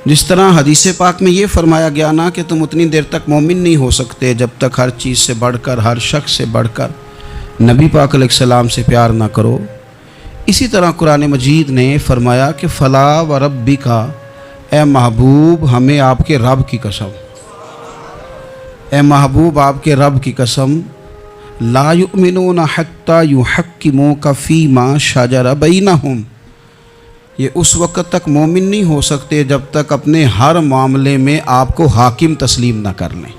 جس طرح حدیث پاک میں یہ فرمایا گیا نا کہ تم اتنی دیر تک مومن نہیں ہو سکتے جب تک ہر چیز سے بڑھ کر، ہر شخص سے بڑھ کر نبی پاک علیہ السلام سے پیار نہ کرو، اسی طرح قرآن مجید نے فرمایا کہ فلا و ربک، اے محبوب ہمیں آپ کے رب کی قسم، اے محبوب آپ کے رب کی قسم، لا یؤمنون حتی یحکموک فیما شجر بینہم، یہ اس وقت تک مومن نہیں ہو سکتے جب تک اپنے ہر معاملے میں آپ کو حاکم تسلیم نہ کر لیں،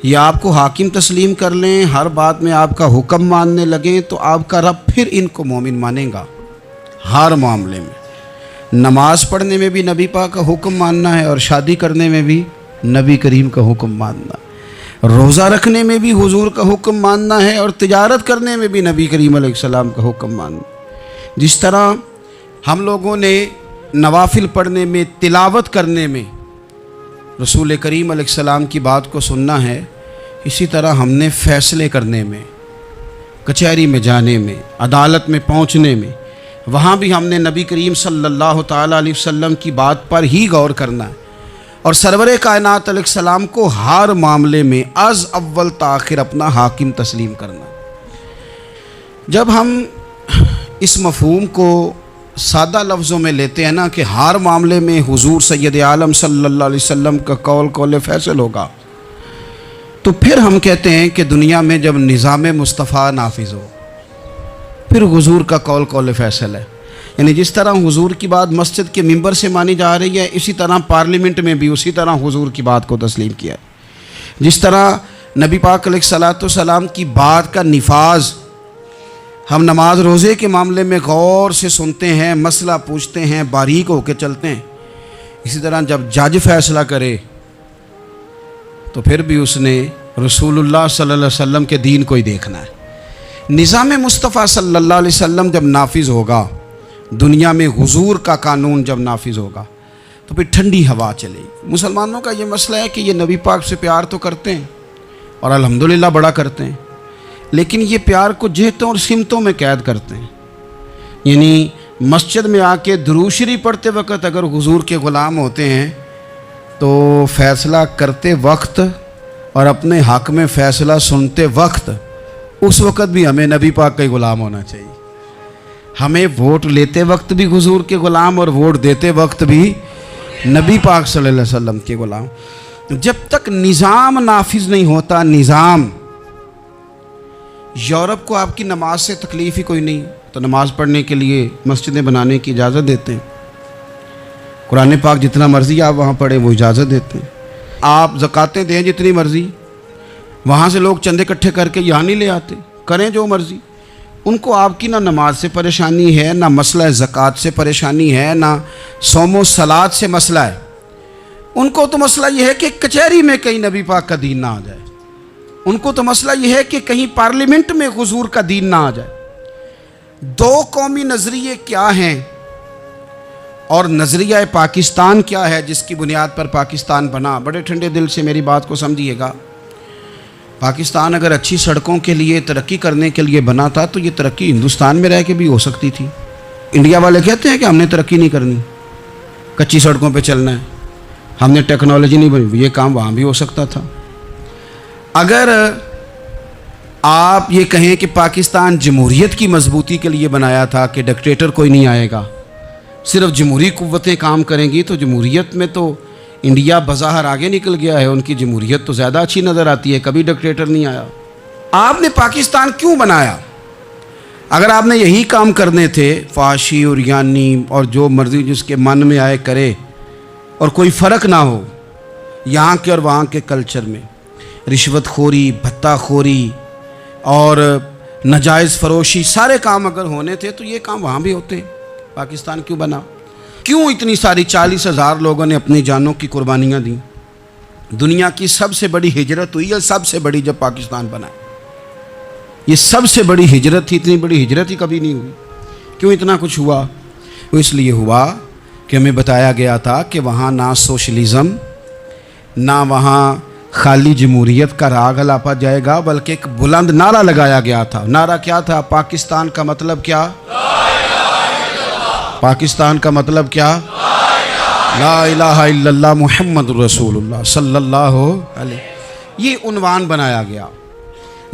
یا آپ کو حاکم تسلیم کر لیں، ہر بات میں آپ کا حکم ماننے لگیں تو آپ کا رب پھر ان کو مومن مانے گا۔ ہر معاملے میں، نماز پڑھنے میں بھی نبی پاک کا حکم ماننا ہے، اور شادی کرنے میں بھی نبی کریم کا حکم ماننا، روزہ رکھنے میں بھی حضور کا حکم ماننا ہے، اور تجارت کرنے میں بھی نبی کریم علیہ السلام کا حکم ماننا۔ جس طرح ہم لوگوں نے نوافل پڑھنے میں، تلاوت کرنے میں رسول کریم علیہ السلام کی بات کو سننا ہے، اسی طرح ہم نے فیصلے کرنے میں، کچہری میں جانے میں، عدالت میں پہنچنے میں، وہاں بھی ہم نے نبی کریم صلی اللہ تعالیٰ علیہ وسلم کی بات پر ہی غور کرنا ہے، اور سرور کائنات علیہ السلام کو ہر معاملے میں از اول تاخر اپنا حاکم تسلیم کرنا۔ جب ہم اس مفہوم کو سادہ لفظوں میں لیتے ہیں نا کہ ہر معاملے میں حضور سید عالم صلی اللہ علیہ وسلم کا قول فیصل ہوگا، تو پھر ہم کہتے ہیں کہ دنیا میں جب نظام مصطفیٰ نافذ ہو پھر حضور کا قول فیصل ہے۔ یعنی جس طرح حضور کی بات مسجد کے ممبر سے مانی جا رہی ہے، اسی طرح پارلیمنٹ میں بھی اسی طرح حضور کی بات کو تسلیم کیا ہے۔ جس طرح نبی پاک علیہ الصلوۃ والسلام کی بات کا نفاذ ہم نماز روزے کے معاملے میں غور سے سنتے ہیں، مسئلہ پوچھتے ہیں، باریک ہو کے چلتے ہیں، اسی طرح جب جج فیصلہ کرے تو پھر بھی اس نے رسول اللہ صلی اللہ علیہ وسلم کے دین کو ہی دیکھنا ہے۔ نظام مصطفیٰ صلی اللہ علیہ وسلم جب نافذ ہوگا، دنیا میں حضور کا قانون جب نافذ ہوگا تو پھر ٹھنڈی ہوا چلے گی۔ مسلمانوں کا یہ مسئلہ ہے کہ یہ نبی پاک سے پیار تو کرتے ہیں اور الحمدللہ بڑا کرتے ہیں، لیکن یہ پیار کو جہتوں اور سمتوں میں قید کرتے ہیں۔ یعنی مسجد میں آ کے درود شریف پڑھتے وقت اگر حضور کے غلام ہوتے ہیں تو فیصلہ کرتے وقت اور اپنے حق میں فیصلہ سنتے وقت، اس وقت بھی ہمیں نبی پاک کا ہی غلام ہونا چاہیے۔ ہمیں ووٹ لیتے وقت بھی حضور کے غلام، اور ووٹ دیتے وقت بھی نبی پاک صلی اللہ علیہ وسلم کے غلام۔ جب تک نظام نافذ نہیں ہوتا، نظام، یورپ کو آپ کی نماز سے تکلیف ہی کوئی نہیں تو نماز پڑھنے کے لیے مسجدیں بنانے کی اجازت دیتے ہیں، قرآن پاک جتنا مرضی آپ وہاں پڑھیں وہ اجازت دیتے ہیں، آپ زکاتیں دیں جتنی مرضی، وہاں سے لوگ چندے اکٹھے کر کے یہاں نہیں لے آتے، کریں جو مرضی۔ ان کو آپ کی نہ نماز سے پریشانی ہے، نہ مسئلہ زکوٰۃ سے پریشانی ہے، نہ صوم و صلات سے مسئلہ ہے، ان کو تو مسئلہ یہ ہے کہ کچہری میں کہیں نبی پاک کا دین نہ آ جائے، ان کو تو مسئلہ یہ ہے کہ کہیں پارلیمنٹ میں حضور کا دین نہ آ جائے۔ دو قومی نظریے کیا ہیں اور نظریہ پاکستان کیا ہے جس کی بنیاد پر پاکستان بنا؟ بڑے ٹھنڈے دل سے میری بات کو سمجھیے گا۔ پاکستان اگر اچھی سڑکوں کے لیے، ترقی کرنے کے لیے بنا تھا تو یہ ترقی ہندوستان میں رہ کے بھی ہو سکتی تھی۔ انڈیا والے کہتے ہیں کہ ہم نے ترقی نہیں کرنی، کچی سڑکوں پہ چلنا ہے، ہم نے ٹیکنالوجی نہیں بنی، یہ کام وہاں بھی ہو سکتا تھا۔ اگر آپ یہ کہیں کہ پاکستان جمہوریت کی مضبوطی کے لیے بنایا تھا کہ ڈکٹیٹر کوئی نہیں آئے گا، صرف جمہوری قوتیں کام کریں گی، تو جمہوریت میں تو انڈیا بظاہر آگے نکل گیا ہے، ان کی جمہوریت تو زیادہ اچھی نظر آتی ہے، کبھی ڈکٹیٹر نہیں آیا۔ آپ نے پاکستان کیوں بنایا؟ اگر آپ نے یہی کام کرنے تھے، فحاشی اور یانی اور جو مرضی جس کے من میں آئے کرے، اور کوئی فرق نہ ہو یہاں کے اور وہاں کے کلچر میں، رشوت خوری، بھتہ خوری اور ناجائز فروشی، سارے کام اگر ہونے تھے تو یہ کام وہاں بھی ہوتے ہیں۔ پاکستان کیوں بنا؟ کیوں اتنی ساری 40,000 لوگوں نے اپنی جانوں کی قربانیاں دیں؟ دنیا کی سب سے بڑی ہجرت ہوئی ہے، سب سے بڑی، جب پاکستان بنا، یہ سب سے بڑی ہجرت تھی، اتنی بڑی ہجرت ہی کبھی نہیں ہوئی۔ کیوں اتنا کچھ ہوا؟ وہ اس لیے ہوا کہ ہمیں بتایا گیا تھا کہ وہاں نہ سوشلزم، نہ وہاں خالی جمہوریت کا راگ الاپا جائے گا، بلکہ ایک بلند نعرہ لگایا گیا تھا۔ نعرہ کیا تھا؟ پاکستان کا مطلب کیا؟ پاکستان کا مطلب کیا؟ لا الہ الا اللہ محمد رسول اللہ صلی اللہ علیہ، یہ عنوان بنایا گیا۔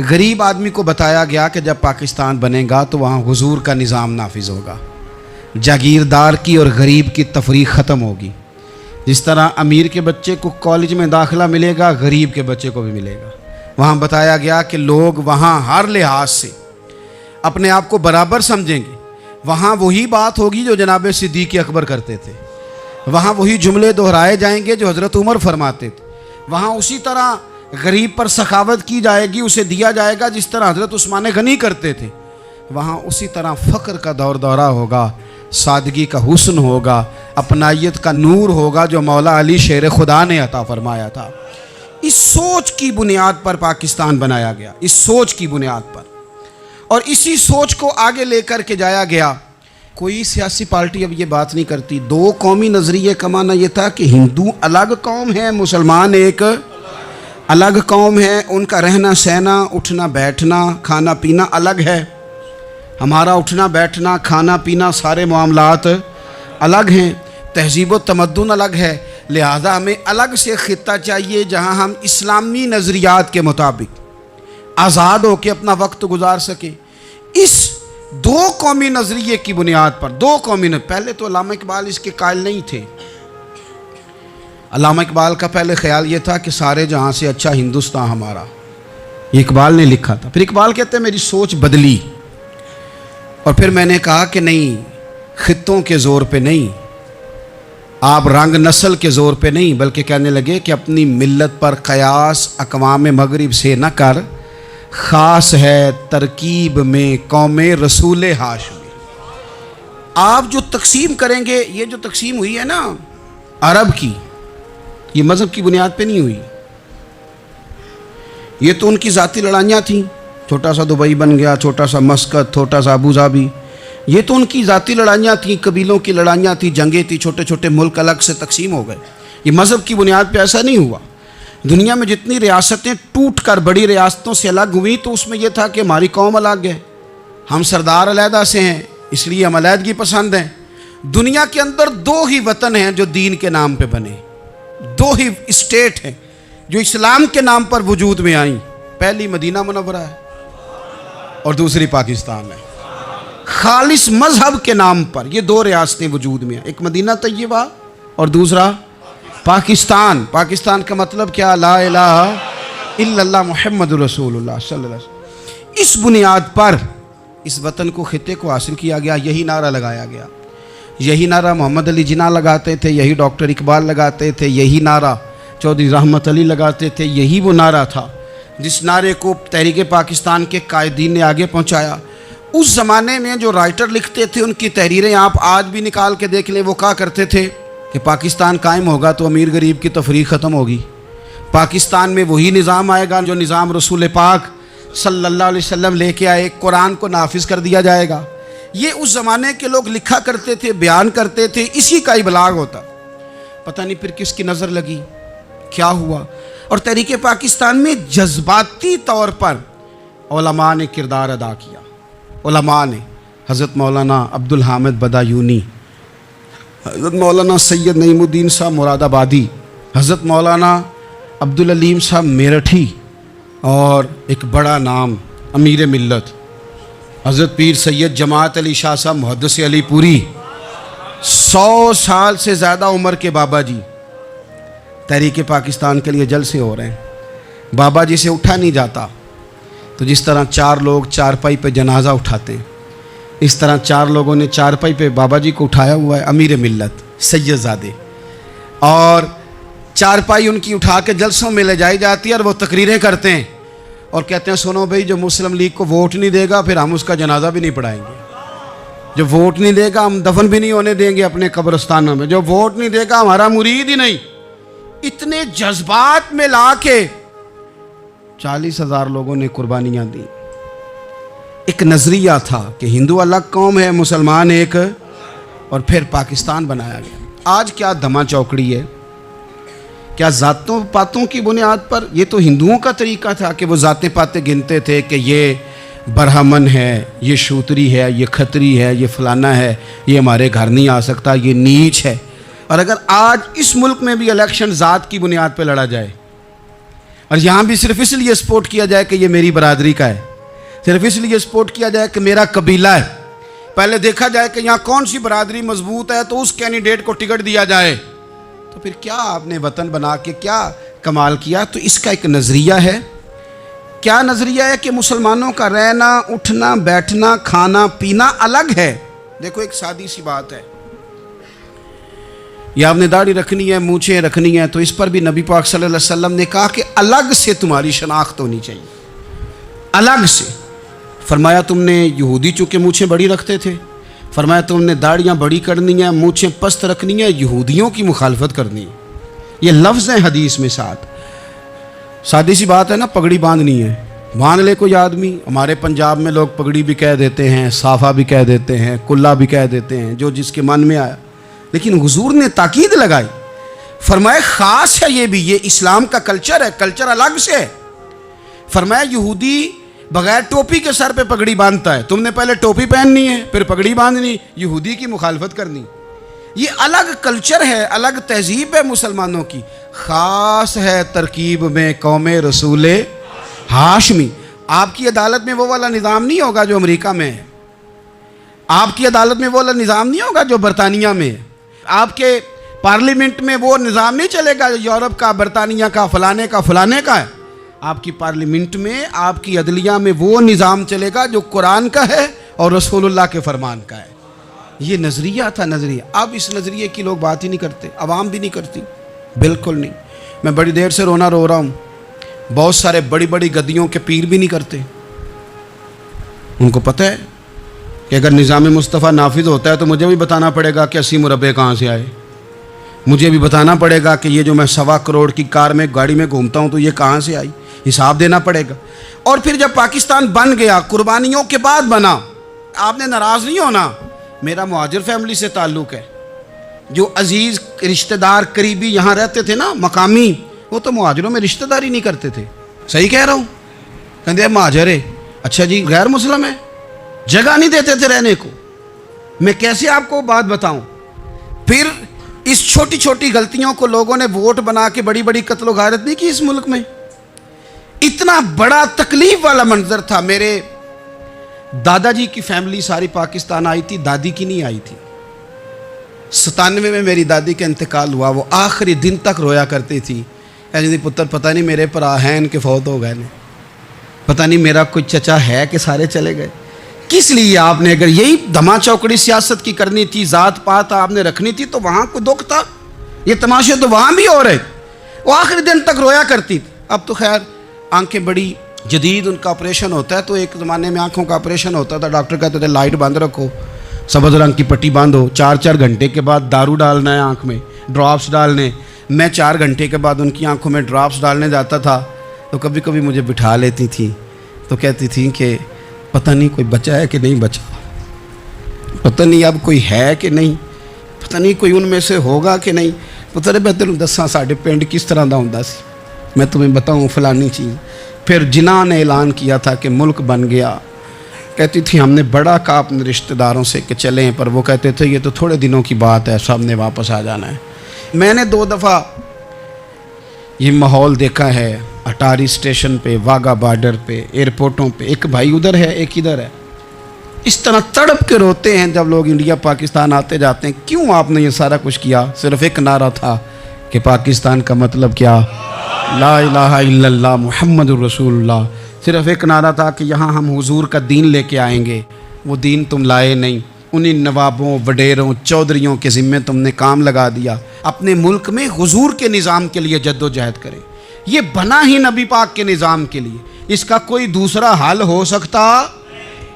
غریب آدمی کو بتایا گیا کہ جب پاکستان بنے گا تو وہاں حضور کا نظام نافذ ہوگا، جاگیردار کی اور غریب کی تفریق ختم ہوگی۔ جس طرح امیر کے بچے کو کالج میں داخلہ ملے گا، غریب کے بچے کو بھی ملے گا۔ وہاں بتایا گیا کہ لوگ وہاں ہر لحاظ سے اپنے آپ کو برابر سمجھیں گے۔ وہاں وہی بات ہوگی جو جناب صدیق اکبر کرتے تھے، وہاں وہی جملے دہرائے جائیں گے جو حضرت عمر فرماتے تھے، وہاں اسی طرح غریب پر سخاوت کی جائے گی، اسے دیا جائے گا جس طرح حضرت عثمان غنی کرتے تھے، وہاں اسی طرح فقر کا دور دورہ ہوگا، سادگی کا حسن ہوگا، اپنائیت کا نور ہوگا جو مولا علی شیر خدا نے عطا فرمایا تھا۔ اس سوچ کی بنیاد پر پاکستان بنایا گیا، اس سوچ کی بنیاد پر، اور اسی سوچ کو آگے لے کر کے جایا گیا۔ کوئی سیاسی پارٹی اب یہ بات نہیں کرتی۔ دو قومی نظریے کا معنی یہ تھا کہ ہندو الگ قوم ہے، مسلمان ایک الگ قوم ہے، ان کا رہنا سہنا، اٹھنا بیٹھنا، کھانا پینا الگ ہے، ہمارا اٹھنا بیٹھنا، کھانا پینا، سارے معاملات الگ ہیں، تہذیب و تمدن الگ ہے، لہذا ہمیں الگ سے خطہ چاہیے جہاں ہم اسلامی نظریات کے مطابق آزاد ہو کے اپنا وقت گزار سکیں۔ اس دو قومی نظریے کی بنیاد پر، دو قومی پہلے تو علامہ اقبال اس کے قائل نہیں تھے۔ علامہ اقبال کا پہلے خیال یہ تھا کہ سارے جہاں سے اچھا ہندوستان ہمارا، یہ اقبال نے لکھا تھا۔ پھر اقبال کہتے ہیں میری سوچ بدلی، اور پھر میں نے کہا کہ نہیں، خطوں کے زور پہ نہیں، آپ رنگ نسل کے زور پہ نہیں، بلکہ کہنے لگے کہ اپنی ملت پر قیاس اقوام مغرب سے نہ کر، خاص ہے ترکیب میں قوم رسول ہاشمی۔ آپ جو تقسیم کریں گے، یہ جو تقسیم ہوئی ہے نا عرب کی، یہ مذہب کی بنیاد پہ نہیں ہوئی، یہ تو ان کی ذاتی لڑائیاں تھیں، چھوٹا سا دبئی بن گیا، چھوٹا سا مسقط، چھوٹا سا ابو ظبی، یہ تو ان کی ذاتی لڑائیاں تھیں، قبیلوں کی لڑائیاں تھیں، جنگیں تھیں، چھوٹے چھوٹے ملک الگ سے تقسیم ہو گئے۔ یہ مذہب کی بنیاد پہ ایسا نہیں ہوا۔ دنیا میں جتنی ریاستیں ٹوٹ کر بڑی ریاستوں سے الگ ہوئی تو اس میں یہ تھا کہ ہماری قوم الگ ہے، ہم سردار علیحدہ سے ہیں، اس لیے ہم علیحدگی پسند ہیں۔ دنیا کے اندر دو ہی وطن ہیں جو دین کے نام پہ بنے، دو ہی اسٹیٹ ہیں جو اسلام کے نام پر وجود میں آئیں، پہلی مدینہ منورہ ہے اور دوسری پاکستان ہے۔ خالص مذہب کے نام پر یہ دو ریاستیں وجود میں ہیں، ایک مدینہ طیبہ اور دوسرا پاکستان۔ پاکستان کا مطلب کیا؟ لا الہ الا اللہ محمد رسول اللہ صلی اللہ علیہ وسلم۔ اس بنیاد پر اس وطن کو، خطے کو حاصل کیا گیا، یہی نعرہ لگایا گیا، یہی نعرہ محمد علی جناح لگاتے تھے، یہی ڈاکٹر اقبال لگاتے تھے، یہی نعرہ چودھری رحمت علی لگاتے تھے، یہی وہ نعرہ تھا جس نعرے کو تحریک پاکستان کے قائدین نے آگے پہنچایا۔ اس زمانے میں جو رائٹر لکھتے تھے ان کی تحریریں آپ آج بھی نکال کے دیکھ لیں، وہ کہا کرتے تھے کہ پاکستان قائم ہوگا تو امیر غریب کی تفریق ختم ہوگی، پاکستان میں وہی نظام آئے گا جو نظام رسول پاک صلی اللہ علیہ وسلم لے کے آئے، قرآن کو نافذ کر دیا جائے گا۔ یہ اس زمانے کے لوگ لکھا کرتے تھے، بیان کرتے تھے، اسی کا ابلاغ ہوتا۔ پتہ نہیں پھر کس کی نظر لگی، کیا ہوا، اور تحریک پاکستان میں جذباتی طور پر علماء نے کردار ادا کیا۔ علماء نے، حضرت مولانا عبدالحامد بدایونی، حضرت مولانا سید نعیم الدین صاحب مراد آبادی، حضرت مولانا عبدالعلیم صاحب میرٹھی، اور ایک بڑا نام امیر ملت حضرت پیر سید جماعت علی شاہ صاحب محدث علی پوری، 100 سال سے زیادہ عمر کے بابا جی تحریک پاکستان کے لیے جلسے ہو رہے ہیں۔ بابا جی سے اٹھا نہیں جاتا، تو جس طرح 4 لوگ چارپائی پہ جنازہ اٹھاتے ہیں، اس طرح 4 لوگوں نے چارپائی پہ بابا جی کو اٹھایا ہوا ہے، امیر ملت سید زادے، اور چارپائی ان کی اٹھا کے جلسوں میں لے جائی جاتی ہے اور وہ تقریریں کرتے ہیں اور کہتے ہیں سنو بھائی، جو مسلم لیگ کو ووٹ نہیں دے گا پھر ہم اس کا جنازہ بھی نہیں پڑھائیں گے، جو ووٹ نہیں دے گا ہم دفن بھی نہیں ہونے دیں گے اپنے قبرستانوں میں، جو ووٹ نہیں دے گا ہمارا مرید ہی نہیں۔ اتنے جذبات میں لا کے 40,000 لوگوں نے قربانیاں دی۔ ایک نظریہ تھا کہ ہندو الگ قوم ہے، مسلمان ایک، اور پھر پاکستان بنایا گیا۔ آج کیا دھما چوکڑی ہے، کیا ذاتوں پاتوں کی بنیاد پر؟ یہ تو ہندوؤں کا طریقہ تھا کہ وہ ذاتیں پاتیں گنتے تھے کہ یہ برہمن ہے، یہ شوتری ہے، یہ کھتری ہے، یہ فلانا ہے، یہ ہمارے گھر نہیں آ سکتا، یہ نیچ ہے۔ اور اگر آج اس ملک میں بھی الیکشن ذات کی بنیاد پہ لڑا جائے اور یہاں بھی صرف اس لیے سپورٹ کیا جائے کہ یہ میری برادری کا ہے، صرف اس لیے سپورٹ کیا جائے کہ میرا قبیلہ ہے، پہلے دیکھا جائے کہ یہاں کون سی برادری مضبوط ہے تو اس کینڈیڈیٹ کو ٹکٹ دیا جائے، تو پھر کیا آپ نے وطن بنا کے کیا کمال کیا؟ تو اس کا ایک نظریہ ہے. کیا نظریہ ہے؟ کہ مسلمانوں کا رہنا، اٹھنا، بیٹھنا، کھانا پینا الگ ہے. دیکھو ایک سادی سی بات ہے، یہ آپ نے داڑھی رکھنی ہے، مونچھیں رکھنی ہے، تو اس پر بھی نبی پاک صلی اللہ علیہ وسلم نے کہا کہ الگ سے تمہاری شناخت ہونی چاہیے، الگ سے. فرمایا تم نے یہودی چونکہ مونچھیں بڑی رکھتے تھے، فرمایا تم نے داڑیاں بڑی کرنی ہیں، مونچھیں پست رکھنی ہیں، یہودیوں کی مخالفت کرنی ہے. یہ لفظ ہیں حدیث میں ساتھ. سادی سی بات ہے نا، پگڑی باندھنی ہے، باندھ لے کوئی آدمی. ہمارے پنجاب میں لوگ پگڑی بھی کہہ دیتے ہیں، صافہ بھی کہہ دیتے ہیں، کلا بھی کہہ دیتے ہیں، جو جس کے من میں آیا. لیکن حضور نے تاکید لگائی، فرمایا خاص ہے یہ بھی، یہ اسلام کا کلچر ہے، کلچر الگ سے ہے. فرمایا یہودی بغیر ٹوپی کے سر پہ پگڑی باندھتا ہے، تم نے پہلے ٹوپی پہننی ہے پھر پگڑی باندھنی، یہودی کی مخالفت کرنی. یہ الگ کلچر ہے، الگ تہذیب ہے مسلمانوں کی. خاص ہے ترکیب میں قوم رسول ہاشمی. آپ کی عدالت میں وہ والا نظام نہیں ہوگا جو امریکہ میں ہے، آپ کی عدالت میں وہ والا نظام نہیں ہوگا جو برطانیہ میں ہے، آپ کے پارلیمنٹ میں وہ نظام نہیں چلے گا جو یورپ کا، برطانیہ کا، فلانے کا فلانے کا ہے. آپ کی پارلیمنٹ میں، آپ کی عدلیہ میں وہ نظام چلے گا جو قرآن کا ہے اور رسول اللہ کے فرمان کا ہے. یہ نظریہ تھا، نظریہ. اب اس نظریے کی لوگ بات ہی نہیں کرتے، عوام بھی نہیں کرتی، بالکل نہیں. میں بڑی دیر سے رونا رو رہا ہوں. بہت سارے بڑی بڑی گدیوں کے پیر بھی نہیں کرتے. ان کو پتہ ہے کہ اگر نظام مصطفیٰ نافذ ہوتا ہے تو مجھے بھی بتانا پڑے گا کہ 80 مربع کہاں سے آئے، مجھے بھی بتانا پڑے گا کہ یہ جو میں 1.25 کروڑ کی کار میں گاڑی میں گھومتا ہوں تو یہ کہاں سے آئی، حساب دینا پڑے گا. اور پھر جب پاکستان بن گیا، قربانیوں کے بعد بنا، آپ نے ناراض نہیں ہونا، میرا مہاجر فیملی سے تعلق ہے. جو عزیز رشتہ دار قریبی یہاں رہتے تھے نا، مقامی، وہ تو مہاجروں میں رشتہ داری نہیں کرتے تھے. صحیح کہہ رہا ہوں؟ کہتے ہیں مہاجر ہے، اچھا جی غیر مسلم ہے، جگہ نہیں دیتے تھے رہنے کو. میں کیسے آپ کو بات بتاؤں؟ پھر اس چھوٹی چھوٹی غلطیوں کو لوگوں نے ووٹ بنا کے بڑی بڑی قتل و غارت نہیں کی اس ملک میں. اتنا بڑا تکلیف والا منظر تھا. میرے دادا جی کی فیملی ساری پاکستان آئی تھی، دادی کی نہیں آئی تھی. 97 میں میری دادی کا انتقال ہوا. وہ آخری دن تک رویا کرتی تھی، جی پتر پتہ نہیں میرے پرا ہیں کہ فوت ہو گئے نے، پتہ نہیں میرا کوئی چچا ہے کہ سارے چلے گئے. کس لیے آپ نے، اگر یہی دھما چوکڑی سیاست کی کرنی تھی، ذات پات آپ نے رکھنی تھی، تو وہاں کوئی دکھ تھا؟ یہ تماشے تو وہاں بھی ہو رہے. وہ آخری دن تک رویا کرتی تھی. اب تو خیر آنکھیں بڑی جدید ان کا آپریشن ہوتا ہے. تو ایک زمانے میں آنکھوں کا آپریشن ہوتا تھا، ڈاکٹر کہتے تھے لائٹ بند رکھو، سبز رنگ کی پٹی باندھو، 4 گھنٹے کے بعد دارو ڈالنا ہے آنکھ میں، ڈراپس ڈالنے. میں 4 گھنٹے کے بعد ان کی آنکھوں میں ڈراپس ڈالنے جاتا تھا تو کبھی کبھی مجھے بٹھا لیتی تھیں تو کہتی تھیں کہ پتہ نہیں کوئی بچا ہے کہ نہیں بچا، پتہ نہیں اب کوئی ہے کہ نہیں، پتہ نہیں کوئی ان میں سے ہوگا کہ نہیں. پتر بہتر دساں ساڈے پنڈ کس طرح دا ہوندا سی، میں تمہیں بتاؤں فلانی چیز. پھر جناح نے اعلان کیا تھا کہ ملک بن گیا. کہتی تھی ہم نے بڑا کہا اپنے رشتہ داروں سے کہ چلیں، پر وہ کہتے تھے یہ تو تھوڑے دنوں کی بات ہے، سب نے واپس آ جانا ہے. میں نے 2 دفعہ یہ ماحول دیکھا ہے، اٹاری اسٹیشن پہ، واگا بارڈر پہ، ایئرپورٹوں پہ. ایک بھائی ادھر ہے ایک ادھر ہے، اس طرح تڑپ کے روتے ہیں جب لوگ انڈیا پاکستان آتے جاتے ہیں. کیوں آپ نے یہ سارا کچھ کیا؟ صرف ایک نعرہ تھا کہ پاکستان کا مطلب کیا؟ لا الہ الا اللہ محمد الرسول اللہ. صرف ایک نعرہ تھا کہ یہاں ہم حضور کا دین لے کے آئیں گے. وہ دین تم لائے نہیں، انہی نوابوں، وڈیروں، چودھریوں کے ذمے تم نے کام لگا دیا. اپنے ملک میں حضور کے نظام کے لیے جد و جہد کریں. یہ بنا ہی نبی پاک کے نظام کے لیے، اس کا کوئی دوسرا حل ہو سکتا؟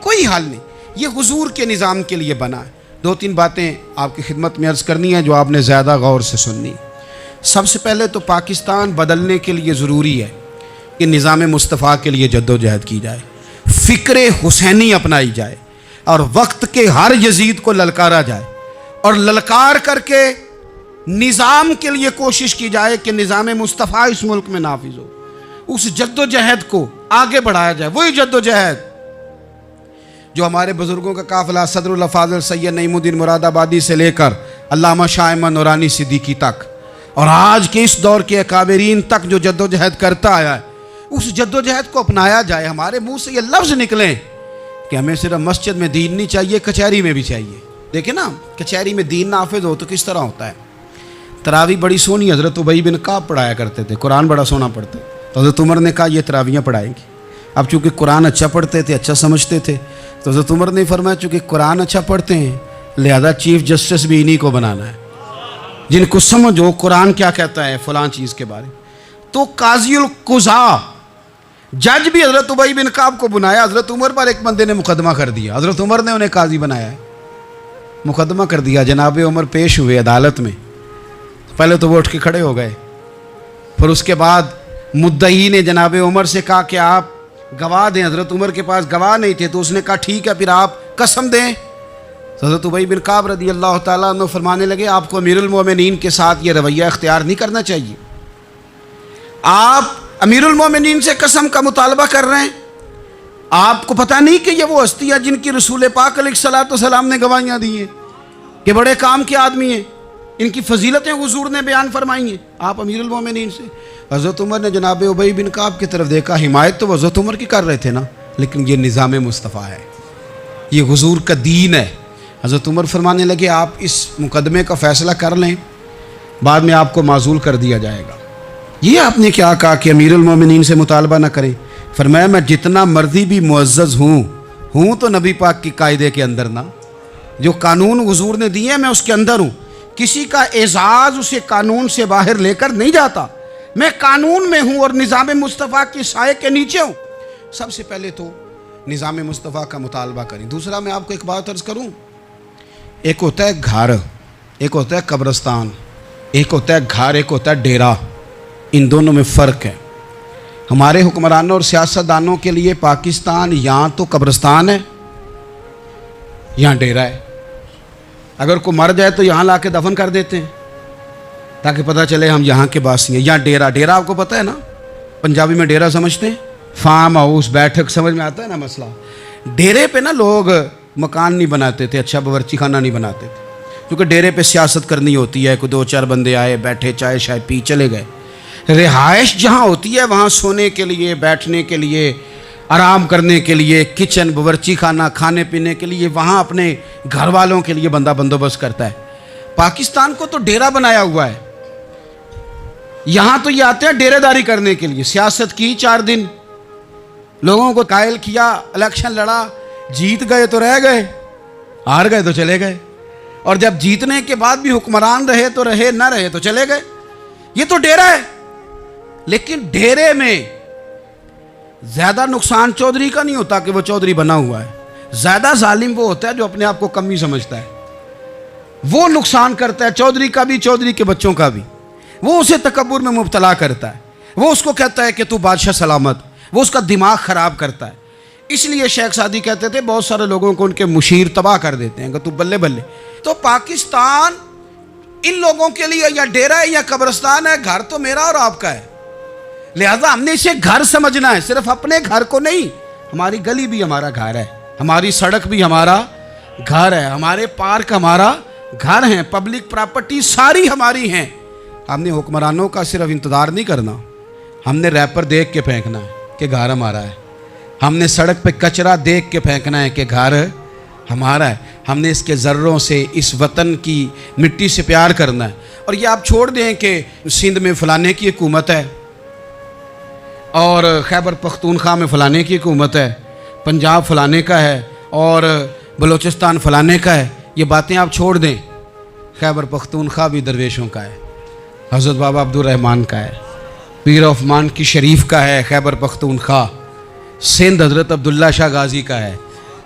کوئی حل نہیں. یہ حضور کے نظام کے لیے بنا ہے. 2-3 باتیں آپ کی خدمت میں عرض کرنی ہے جو آپ نے زیادہ غور سے سننی. سب سے پہلے تو پاکستان بدلنے کے لیے ضروری ہے کہ نظام مصطفیٰ کے لیے جد و جہد کی جائے، فکر حسینی اپنائی جائے، اور وقت کے ہر یزید کو للکارا جائے، اور للکار کر کے نظام کے لیے کوشش کی جائے کہ نظام مصطفیٰ اس ملک میں نافذ ہو. اس جد و جہد کو آگے بڑھایا جائے. وہی جد و جہد جو ہمارے بزرگوں کا قافلہ صدر الافاضل سید نعیم الدین مراد آبادی سے لے کر علامہ شاہ احمد نورانی صدیقی تک اور آج کے اس دور کے اکابرین تک جو جد و جہد کرتا آیا ہے، اس جد و جہد کو اپنایا جائے۔ ہمارے منہ سے یہ لفظ نکلیں کہ ہمیں صرف مسجد میں دین نہیں چاہیے، کچہری میں بھی چاہیے۔ دیکھیں نا، کچہری میں دین نافذ ہو تو کس طرح ہوتا ہے۔ تراویح بڑی سونی حضرت ابی بن کعب پڑھایا کرتے تھے، قرآن بڑا سونا پڑھتے، تو حضرت عمر نے کہا یہ تراویحیں پڑھائیں گے۔ اب چونکہ قرآن اچھا پڑھتے تھے، اچھا سمجھتے تھے، تو حضرت عمر نے فرمایا چونکہ قرآن اچھا پڑھتے ہیں لہذا چیف جسٹس بھی انہی کو بنانا ہے، جن کو سمجھ ہو قرآن کیا کہتا ہے فلاں چیز کے بارے۔ تو قاضی القضاء جج بھی حضرت ابی بن کعب کو بنایا۔ حضرت عمر پر ایک بندے نے مقدمہ کر دیا، حضرت عمر نے انہیں قاضی بنایا ہے، مقدمہ کر دیا۔ جناب عمر پیش ہوئے عدالت میں، پہلے تو وہ اٹھ کے کھڑے ہو گئے، پھر اس کے بعد مدعی نے جناب عمر سے کہا کہ آپ گواہ دیں۔ حضرت عمر کے پاس گواہ نہیں تھے تو اس نے کہا ٹھیک ہے پھر آپ قسم دیں۔ حضرت ابی بن کعب رضی اللہ تعالیٰ عنہ فرمانے لگے آپ کو امیر المومنین کے ساتھ یہ رویہ اختیار نہیں کرنا چاہیے، آپ امیر المومنین سے قسم کا مطالبہ کر رہے ہیں، آپ کو پتہ نہیں کہ یہ وہ ہستی ہے جن کی رسول پاک علیہ الصلوۃ والسلام نے گواہیاں دی ہیں کہ بڑے کام کے آدمی ہیں، ان کی فضیلتیں حضور نے بیان فرمائی ہیں، آپ امیر المومنین سے۔ حضرت عمر نے جناب ابی بن کعب کی طرف دیکھا، حمایت تو حضرت عمر کی کر رہے تھے نا، لیکن یہ نظام مصطفیٰ ہے، یہ حضور کا دین ہے۔ حضرت عمر فرمانے لگے آپ اس مقدمے کا فیصلہ کر لیں، بعد میں آپ کو معزول کر دیا جائے گا۔ یہ آپ نے کیا کہا کہ امیر المومنین سے مطالبہ نہ کریں؟ فرمایا میں جتنا مرضی بھی معزز ہوں تو نبی پاک کی قاعدے کے اندر نہ، جو قانون حضور نے دیے میں اس کے اندر ہوں، کسی کا اعزاز اسے قانون سے باہر لے کر نہیں جاتا، میں قانون میں ہوں اور نظام مصطفیٰ کی سائے کے نیچے ہوں۔ سب سے پہلے تو نظام مصطفیٰ کا مطالبہ کریں۔ دوسرا میں آپ کو ایک بات عرض کروں، ایک ہوتا ہے گھر، ایک ہوتا ہے قبرستان، ایک ہوتا ہے گھر، ایک ہوتا ہے ڈیرا، ان دونوں میں فرق ہے۔ ہمارے حکمرانوں اور سیاستدانوں کے لیے پاکستان یہاں تو قبرستان ہے، یہاں ڈیرا ہے۔ اگر کوئی مر جائے تو یہاں لا کے دفن کر دیتے ہیں تاکہ پتہ چلے ہم یہاں کے باسی ہیں۔ یہاں ڈیرا آپ کو پتہ ہے نا، پنجابی میں ڈیرا سمجھتے ہیں، فارم ہاؤس، بیٹھک، سمجھ میں آتا ہے نا مسئلہ۔ ڈیرے پہ نا لوگ مکان نہیں بناتے تھے، اچھا باورچی خانہ نہیں بناتے تھے، کیونکہ ڈیرے پہ سیاست کرنی ہوتی ہے، کوئی دو چار بندے آئے بیٹھے چائے شائے پی چلے گئے۔ رہائش جہاں ہوتی ہے وہاں سونے کے لیے، بیٹھنے کے لیے، آرام کرنے کے لیے، کچن، باورچی خانہ، کھانے پینے کے لیے، وہاں اپنے گھر والوں کے لیے بندہ بندوبست کرتا ہے۔ پاکستان کو تو ڈیرا بنایا ہوا ہے، یہاں تو یہ آتے ہیں ڈیرے داری کرنے کے لیے۔ سیاست کی 4 دن، لوگوں کو قائل کیا، الیکشن لڑا، جیت گئے تو رہ گئے، ہار گئے تو چلے گئے، اور جب جیتنے کے بعد بھی حکمران رہے تو رہے، نہ رہے تو چلے گئے۔ یہ تو ڈیرا ہے، لیکن ڈیرے میں زیادہ نقصان چودھری کا نہیں ہوتا کہ وہ چودھری بنا ہوا ہے، زیادہ ظالم وہ ہوتا ہے جو اپنے آپ کو کم ہی سمجھتا ہے، وہ نقصان کرتا ہے چودھری کا بھی، چودھری کے بچوں کا بھی، وہ اسے تکبر میں مبتلا کرتا ہے، وہ اس کو کہتا ہے کہ تو بادشاہ سلامت، وہ اس کا دماغ خراب کرتا ہے۔ اس لیے شیخ سعدی کہتے تھے بہت سارے لوگوں کو ان کے مشیر تباہ کر دیتے ہیں کہ تو بلے بلے۔ تو پاکستان ان لوگوں کے لیے یا ڈیرا ہے یا قبرستان ہے، گھر تو میرا اور آپ کا ہے، لہذا ہم نے اسے گھر سمجھنا ہے، صرف اپنے گھر کو نہیں۔ ہماری گلی بھی ہمارا گھر ہے، ہماری سڑک بھی ہمارا گھر ہے، ہمارے پارک ہمارا گھر ہیں، پبلک پراپرٹی ساری ہماری ہیں۔ ہم نے حکمرانوں کا صرف انتظار نہیں کرنا، ہم نے ریپر دیکھ کے پھینکنا ہے کہ گھر ہمارا ہے، ہم نے سڑک پہ کچرا دیکھ کے پھینکنا ہے کہ گھر ہمارا ہے، ہم نے اس کے ذروں سے، اس وطن کی مٹی سے پیار کرنا ہے۔ اور یہ آپ چھوڑ دیں کہ سندھ میں فلانے کی حکومت ہے اور خیبر پختونخوا میں فلانے کی حکومت ہے، پنجاب فلانے کا ہے اور بلوچستان فلانے کا ہے، یہ باتیں آپ چھوڑ دیں۔ خیبر پختونخوا بھی درویشوں کا ہے، حضرت بابا عبدالرحمن کا ہے، پیر عثمان کی شریف کا ہے خیبر پختونخوا، سندھ حضرت عبداللہ شاہ غازی کا ہے،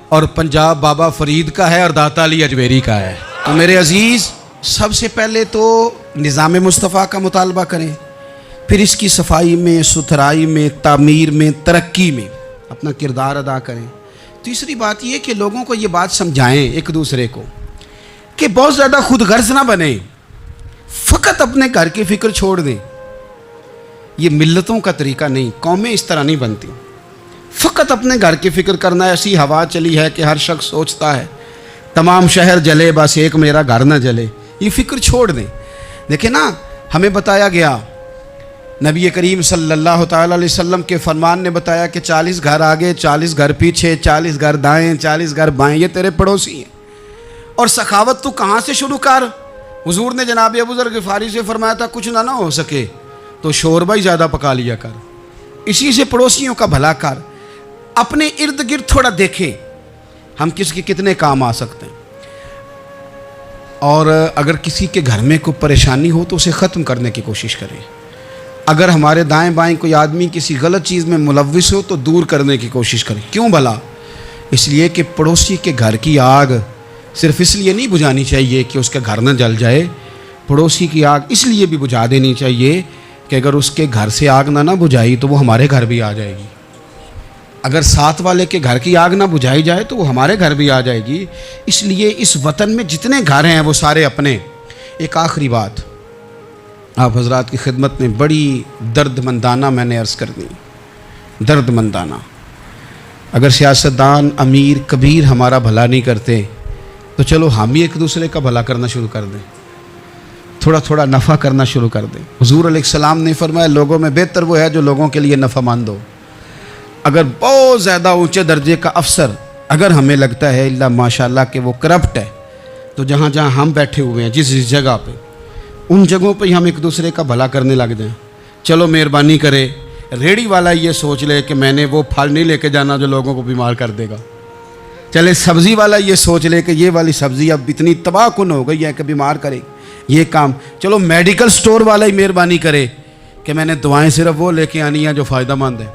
اور پنجاب بابا فرید کا ہے اور داتا علی اجمیری کا ہے۔ تو میرے عزیز، سب سے پہلے تو نظام مصطفیٰ کا مطالبہ کریں، پھر اس کی صفائی میں، ستھرائی میں، تعمیر میں، ترقی میں اپنا کردار ادا کریں۔ تیسری بات یہ کہ لوگوں کو یہ بات سمجھائیں ایک دوسرے کو کہ بہت زیادہ خود غرض نہ بنیں، فقط اپنے گھر کی فکر چھوڑ دیں۔ یہ ملتوں کا طریقہ نہیں، قومیں اس طرح نہیں بنتی۔ فقط اپنے گھر کی فکر کرنا، ایسی ہوا چلی ہے کہ ہر شخص سوچتا ہے تمام شہر جلے بس ایک میرا گھر نہ جلے۔ یہ فکر چھوڑ دیں. دیکھیں نا, ہمیں بتایا گیا, نبی کریم صلی اللہ تعالیٰ علیہ وسلم کے فرمان نے بتایا کہ 40 گھر آگے, 40 گھر پیچھے, 40 گھر دائیں, 40 گھر بائیں, یہ تیرے پڑوسی ہیں. اور سخاوت تو کہاں سے شروع کر؟ حضور نے جناب ابو ذر غفاری سے فرمایا تھا کچھ نہ ہو سکے تو شوربہ ہی زیادہ پکا لیا کر, اسی سے پڑوسیوں کا بھلا کر. اپنے ارد گرد تھوڑا دیکھیں ہم کس کے کتنے کام آ سکتے ہیں, اور اگر کسی کے گھر میں کوئی پریشانی ہو تو اسے ختم کرنے کی کوشش کریں. اگر ہمارے دائیں بائیں کوئی آدمی کسی غلط چیز میں ملوث ہو تو دور کرنے کی کوشش کریں. کیوں بھلا؟ اس لیے کہ پڑوسی کے گھر کی آگ صرف اس لیے نہیں بجھانی چاہیے کہ اس کا گھر نہ جل جائے. پڑوسی کی آگ اس لیے بھی بجھا دینی چاہیے کہ اگر اس کے گھر سے آگ نہ بجھائی تو وہ ہمارے گھر بھی آ جائے گی. اگر ساتھ والے کے گھر کی آگ نہ بجھائی جائے تو وہ ہمارے گھر بھی آ جائے گی. اس لیے اس وطن میں جتنے گھر ہیں وہ سارے اپنے. ایک آخری بات آپ حضرات کی خدمت میں بڑی درد مندانہ میں نے عرض کر دی, درد مندانہ. اگر سیاستدان امیر کبیر ہمارا بھلا نہیں کرتے تو چلو ہم ہی ایک دوسرے کا بھلا کرنا شروع کر دیں, تھوڑا تھوڑا نفع کرنا شروع کر دیں. حضور علیہ السلام نے فرمایا لوگوں میں بہتر وہ ہے جو لوگوں کے لیے نفع مند ہو. اگر بہت زیادہ اونچے درجے کا افسر اگر ہمیں لگتا ہے اللہ ماشاءاللہ کہ وہ کرپٹ ہے, تو جہاں جہاں ہم بیٹھے ہوئے ہیں جس جگہ پہ, ان جگہوں پہ ہی ہم ایک دوسرے کا بھلا کرنے لگ جائیں. چلو مہربانی کرے ریڑھی والا یہ سوچ لے کہ میں نے وہ پھل نہیں لے کے جانا جو لوگوں کو بیمار کر دے گا. چلے سبزی والا یہ سوچ لے کہ یہ والی سبزی اب اتنی تباہ کن ہو گئی ہے کہ بیمار کرے یہ کام. چلو میڈیکل سٹور والا ہی مہربانی کرے کہ میں نے دوائیں صرف وہ لے کے آنی ہیں جو فائدہ مند ہے,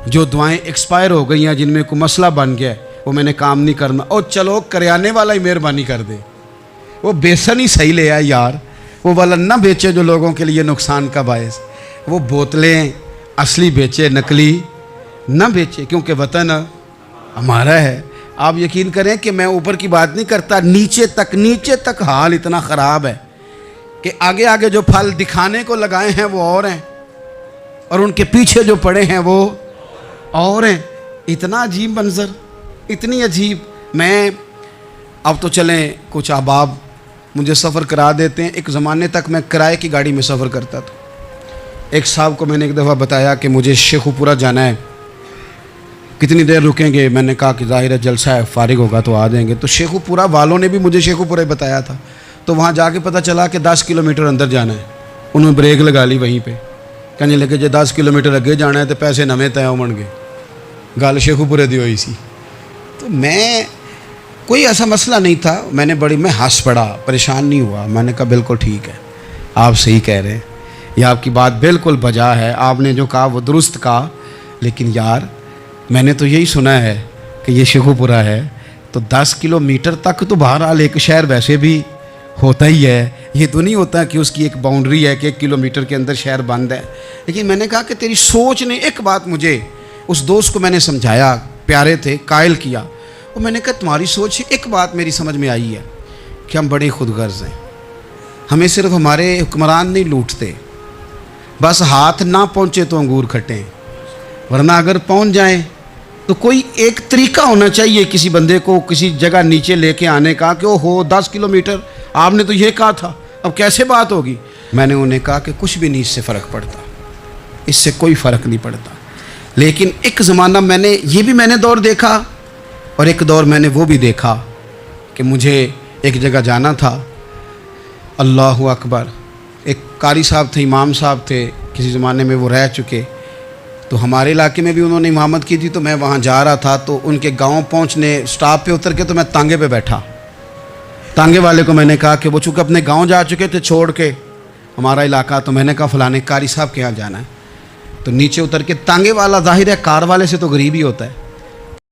جو دوائیں ایکسپائر ہو گئی ہیں جن میں کوئی مسئلہ بن گیا ہے وہ میں نے کام نہیں کرنا. اور چلو کریانے والا ہی مہربانی کر دے, وہ بیسن ہی صحیح لے آئے یار, وہ والا نہ بیچے جو لوگوں کے لیے نقصان کا باعث, وہ بوتلیں اصلی بیچے نقلی نہ بیچے, کیونکہ وطن ہمارا ہے. آپ یقین کریں کہ میں اوپر کی بات نہیں کرتا, نیچے تک حال اتنا خراب ہے کہ آگے آگے جو پھل دکھانے کو لگائے ہیں وہ اور ہیں, اور ان کے پیچھے جو پڑے ہیں وہ اور ہیں. اتنا عجیب منظر, اتنی عجیب. میں اب تو چلیں کچھ احباب مجھے سفر کرا دیتے ہیں. ایک زمانے تک میں کرائے کی گاڑی میں سفر کرتا تھا. ایک صاحب کو میں نے ایک دفعہ بتایا کہ مجھے شیخو پورہ جانا ہے, کتنی دیر رکیں گے؟ میں نے کہا کہ ظاہر ہے جلسہ ہے, فارغ ہوگا تو آ جائیں گے. تو شیخو پورہ والوں نے بھی مجھے شیخو پورہ بتایا تھا, تو وہاں جا کے پتہ چلا کہ 10 کلومیٹر اندر جانا ہے. انہوں نے بریک لگا لی وہیں پہ, کہنے لگے جی 10 کلومیٹر اگے جانا ہے تو پیسے نویں طے ہون گے. گل شیخو پورے دی ہوئی سی. تو میں کوئی ایسا مسئلہ نہیں تھا, میں ہنس پڑا, پریشان نہیں ہوا. میں نے کہا بالکل ٹھیک ہے, آپ صحیح کہہ رہے ہیں, یہ آپ کی بات بالکل بجا ہے, آپ نے جو کہا وہ درست کہا. لیکن یار میں نے تو یہی سنا ہے کہ یہ شیخو پورہ ہے, تو 10 کلومیٹر تک تو بہرحال ایک شہر ویسے بھی ہوتا ہی ہے. یہ تو نہیں ہوتا کہ اس کی ایک باؤنڈری ہے کہ 1 کلومیٹر کے اندر شہر بند ہے. لیکن میں نے کہا کہ تیری سوچ نے ایک بات مجھے, اس دوست کو میں نے سمجھایا, پیارے تھے, قائل کیا. اور میں نے کہا تمہاری سوچ سے ایک بات میری سمجھ میں آئی ہے کہ ہم بڑے خود غرض ہیں. ہمیں صرف ہمارے حکمران نہیں لوٹتے, بس ہاتھ نہ پہنچے تو انگور کھٹیں, ورنہ اگر پہنچ جائیں تو کوئی ایک طریقہ ہونا چاہیے کسی بندے کو کسی جگہ نیچے لے کے آنے کا کہ ہو 10 کلومیٹر آپ نے تو یہ کہا تھا, اب کیسے بات ہوگی؟ میں نے انہیں کہا کہ کچھ بھی نہیں اس سے فرق پڑتا, اس سے کوئی فرق نہیں پڑتا. لیکن ایک زمانہ میں نے دور دیکھا, اور ایک دور میں نے وہ بھی دیکھا کہ مجھے ایک جگہ جانا تھا. اللہ اکبر, ایک قاری صاحب تھے, امام صاحب تھے, کسی زمانے میں وہ رہ چکے, تو ہمارے علاقے میں بھی انہوں نے امامت کی تھی. تو میں وہاں جا رہا تھا, تو ان کے گاؤں پہنچنے سٹاپ پہ اتر کے تو میں تانگے پہ بیٹھا. تانگے والے کو میں نے کہا کہ وہ چونکہ اپنے گاؤں جا چکے تھے چھوڑ کے ہمارا علاقہ, تو میں نے کہا فلانے قاری صاحب کے یہاں جانا ہے. تو نیچے اتر کے تانگے والا ظاہر ہے کار والے سے تو غریب ہی ہوتا ہے,